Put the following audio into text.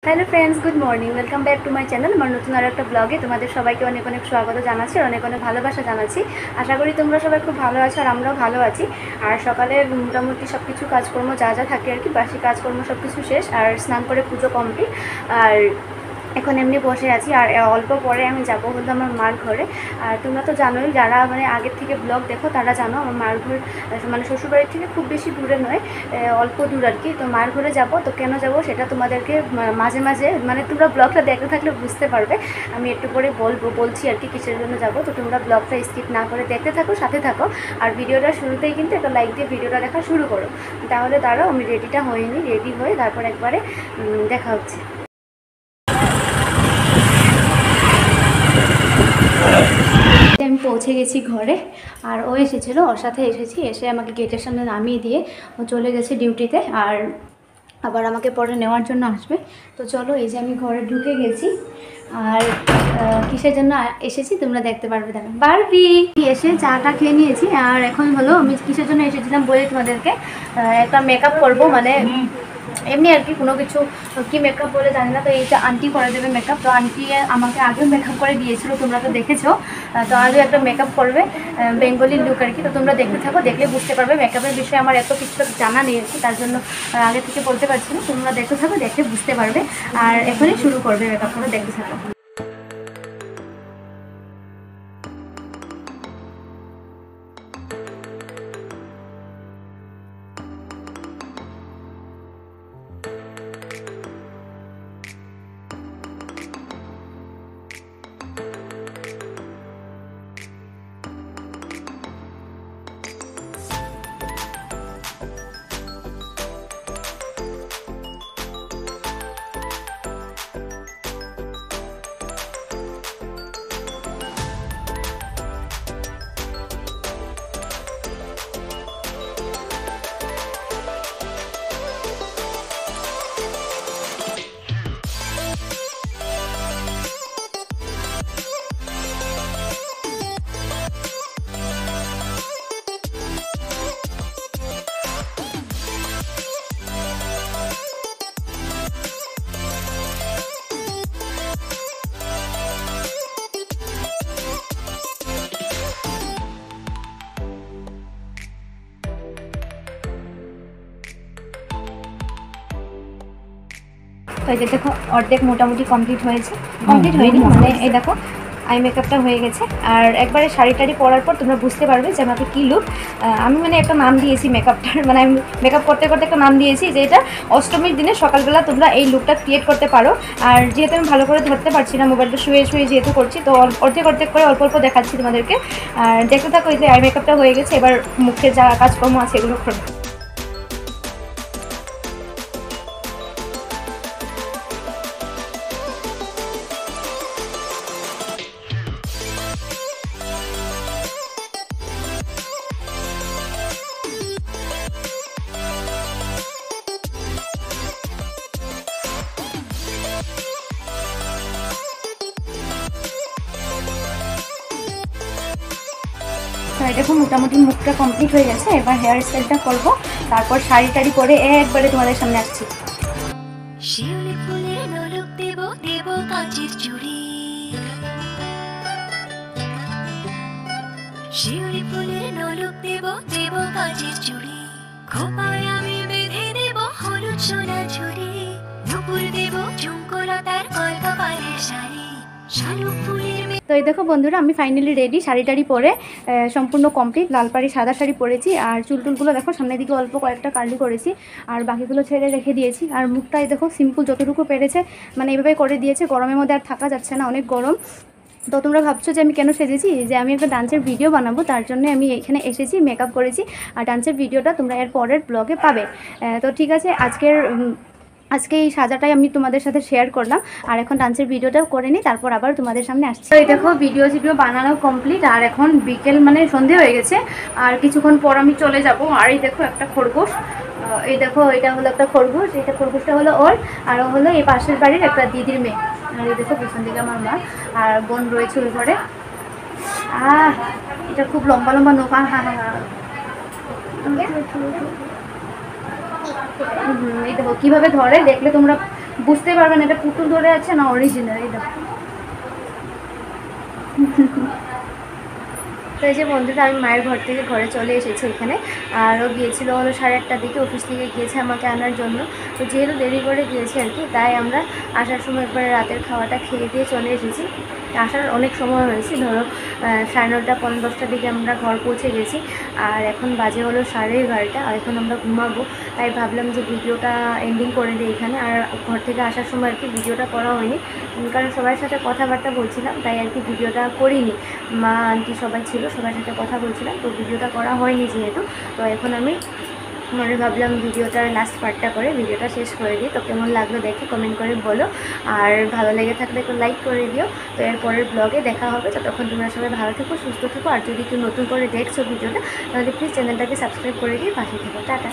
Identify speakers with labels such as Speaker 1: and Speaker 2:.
Speaker 1: Hello friends, good morning. Welcome back to my channel. আমার নতুন আর একটা ব্লগে তোমাদের সবাইকে অনেক অনেক স্বাগত জানাচ্ছি, অনেক অনেক ভালোবাসা জানাচ্ছি। আশা করি তোমরা সবাই খুব ভালো আছো আর আমরাও ভালো আছি। আর সকালের মোটামুটি সব কিছু কাজকর্ম যা যা থাকে আর কি, বাসি কাজকর্ম সব কিছু শেষ, আর স্নান করে পুজো কমপ্লিট। আর এখন এমনি বসে আছি। আর অল্প পরে আমি যাবো হলো আমার মার ঘরে। আর তোমরা তো জানোই, যারা মানে আগের থেকে ব্লগ দেখো তারা জানো আমার মার ঘর মানে শ্বশুরবাড়ির থেকে খুব বেশি দূরে নয়, অল্প দূর আর কি। তো মার ঘরে যাব, তো কেন যাব সেটা তোমাদেরকে মাঝে মাঝে মানে তোমরা ব্লগটা দেখতে থাকলে বুঝতে পারবে। আমি একটু পরে বলছি আর কি কিসের জন্য যাব। তো তোমরা ব্লগটা স্কিপ না করে দেখতে থাকো, সাথে থাকো। আর ভিডিওটা শুরুতেই কিন্তু একটা লাইক দিয়ে ভিডিওটা দেখা শুরু করো। তাহলে দাঁড়াও, আমি রেডিটা হইনি, রেডি হয়ে তারপর একবারে দেখা হচ্ছে। আমি পৌঁছে গেছি ঘরে, আর ও এসেছিলো, ওর সাথে এসেছি। এসে আমাকে গেটের সামনে নামিয়ে দিয়ে ও চলে গেছে ডিউটিতে, আর আবার আমাকে পরে নেওয়ার জন্য আসবে। তো চলো, এই যে আমি ঘরে ঢুকে গেছি। আর কিসের জন্য এসেছি তোমরা দেখতে পারবে। দেখো বারবি এসে চাটা খেয়ে নিয়েছি। আর এখন হলো আমি কিসের জন্য এসেছিলাম বলে তোমাদেরকে, একটা মেকআপ করবো, মানে এমনি আর কি, কোনো কিছু কি মেকআপ বলে জানি না। তো এইটা আন্টি করে দেবে মেকআপ। তো আন্টি আমাকে আগেও মেকআপ করে দিয়েছিল, তোমরা তো দেখেছো। তো আজও একটা মেকআপ করবে, বেঙ্গলি লুক আর কি। তো তোমরা দেখতে থাকো, দেখলে বুঝতে পারবে। মেকআপের বিষয়ে আমার এত কিছু জানা নেই আর কি, তার জন্য আগে থেকে বলতে পারছি না। তোমরা দেখতে থাকো, দেখলে বুঝতে পারবে। আর এখনই শুরু করবে মেকআপ করে, দেখতে থাকো। তো এই যে দেখো, অর্ধেক মোটামুটি কমপ্লিট হয়েছে, কমপ্লিট হয়নি মানে এই দেখো আই মেকআপটা হয়ে গেছে। আর একবারে শাড়ি টাড়ি পরার পর তোমরা বুঝতে পারবে যে আমাকে কী লুক। আমি মানে একটা নাম দিয়েছি মেকআপটার, মানে আমি মেকআপ করতে করতে একটা নাম দিয়েছি যে এটা অষ্টমীর দিনে সকালবেলা তোমরা এই লুকটা ক্রিয়েট করতে পারো। আর যেহেতু আমি ভালো করে ধরতে পারছি না, মোবাইলটা শুয়ে শুয়ে যেহেতু করছি, তো অর্ধেক অর্ধেক করে অল্প অল্প দেখাচ্ছি তোমাদেরকে। আর দেখতে থাকো, এই যে আই মেকআপটা হয়ে গেছে। এবার মুখে যা কাজকর্ম আছে এগুলো করবো। দেখো মোটামুটি মুখটা কমপ্লিট হয়ে গেছে। এবার হেয়ার স্টাইলটা করবো, তারপর শাড়ি টাড়ি পরে একবারে তোমাদের সামনে আসছি। শিউলি ফুলের নলক দেব, দেব কাঁচের চুড়ি। শিউলি ফুলের নলক দেব, দেব কাঁচের চুড়ি। খোপায় আমি বেঁধে দেব হলুদ সোনা ঝুড়ি। নুপুর দেব ঝুমকোলতার কলকা পাড়ের শাড়ি। শালুক ফুলের। তো এই দেখো বন্ধুরা, আমি ফাইনালি রেডি, শাড়ি টাড়ি পরে সম্পূর্ণ কমপ্লিট। লাল পাড়ি সাদা শাড়ি পরেছি। আর চুলটুলগুলো দেখো সামনের দিকে অল্প কয়েকটা কার্লি করেছি, আর বাকিগুলো ছেড়ে রেখে দিয়েছি। আর মুখটাই দেখো সিম্পল যতটুকু পেরেছে মানে এভাবে করে দিয়েছে। গরমের মধ্যে আর থাকা যাচ্ছে না, অনেক গরম। তো তোমরা ভাবছো যে আমি কেন সেজেছি, যে আমি একটা ডান্সের ভিডিও বানাবো, তার জন্য আমি এখানে এসেছি, মেকআপ করেছি। আর ডান্সের ভিডিওটা তোমরা এর পরের ব্লগে পাবে। তো ঠিক আছে, আজকে এই সাজাটাই আমি তোমাদের সাথে শেয়ার করলাম। আর এখন ডান্সের ভিডিওটাও করে নিই, তারপর আবার তোমাদের সামনে আসছি। এই দেখো ভিডিও বানানো কমপ্লিট। আর এখন বিকেল মানে সন্ধে হয়ে গেছে, আর কিছুক্ষণ পর আমি চলে যাব। আর এই দেখো একটা খরগোশ, এই দেখো এটা হলো একটা খরগোশ, এটা খরগোশটা হলো ওর। আর হলো এই পাশের বাড়ির একটা দিদির মেয়ে। আর এই দেখো পিছন দিকে আমার মা আর বোন রয়েছে ওই ঘরে। এটা খুব লম্বা লম্বা নৌকা। এই দেখো কিভাবে ধরে, দেখলে তোমরা
Speaker 2: বুঝতে পারবেন এটা পুতুল ধরে আছে না অরিজিনাল। এই দেখো। তো এই যে বন্ধুরা, আমি মায়ের ঘর থেকে ঘরে চলে এসেছি এখানে। আর ও গিয়েছিল হলো 8:30টার দিকে, অফিস থেকে গিয়েছে আমাকে আনার জন্য। তো যেহেতু দেরি করে গিয়েছে আর কি, তাই আমরা আসার সময় একবারে রাতের খাওয়াটা খেয়ে দিয়ে চলে এসেছি। আসার অনেক সময় হয়েছে, ধরো 9:30 পৌনে 10টার দিকে আমরা ঘর পৌঁছে গেছি। আর এখন বাজে হলো 11:30, আর এখন আমরা ঘুমাবো। তাই ভাবলাম যে ভিডিওটা এন্ডিং করে দিই এখানে। আর ঘর থেকে আসার সময় আর কি ভিডিওটা করা হয়নি, কারণ সবার সাথে কথাবার্তা বলছিলাম, তাই আর কি ভিডিওটা করিনি। মা আন্টি সবাই ছিল, সবার সাথে কথা বলছিলাম, তো ভিডিওটা করা হয়নি যেহেতু। তো এখন আমি মনে ভাবলাম ভিডিওটার লাস্ট পার্টটা করে ভিডিওটা শেষ করে দিই। তো কেমন লাগলো দেখে কমেন্ট করে বলো, আর ভালো লেগে থাকলে একটু লাইক করে দিও। তো এর পরের ব্লগে দেখা হবে, ততক্ষণ তোমরা সবাই ভালো থেকো, সুস্থ থেকো। আর যদি কেউ নতুন করে দেখছো ভিডিওটা, তাহলে প্লিজ চ্যানেলটাকে সাবস্ক্রাইব করে দিয়ে পাশে থেকো। টাটা।